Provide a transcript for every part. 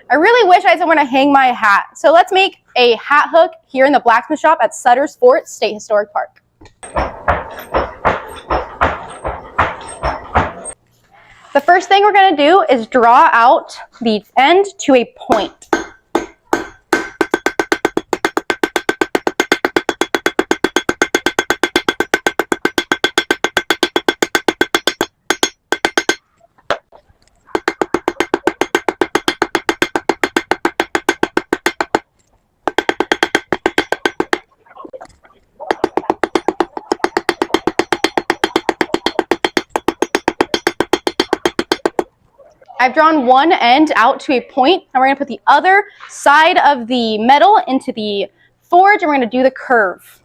I really wish I had somewhere to hang my hat. So let's make a hat hook here in the blacksmith shop at Sutter's Fort State Historic Park. The first thing we're going to do is draw out the end to a point. I've drawn one end out to a point, and we're going to put the other side of the metal into the forge, and we're going to do the curve.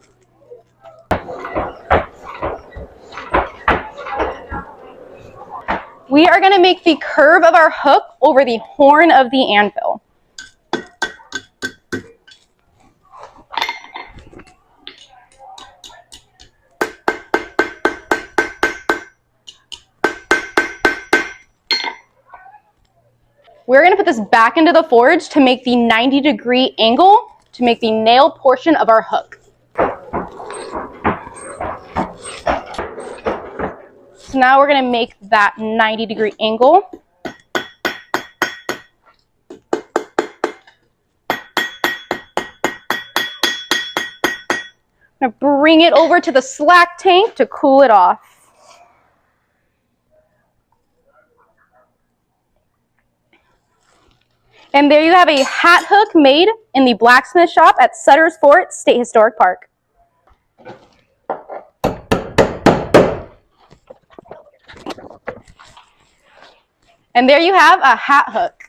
We are going to make the curve of our hook over the horn of the anvil. We're going to put this back into the forge to make the 90-degree angle to make the nail portion of our hook. So now we're going to make that 90-degree angle. I'm going to bring it over to the slack tank to cool it off. And there you have a hat hook made in the blacksmith shop at Sutter's Fort State Historic Park. And there you have a hat hook.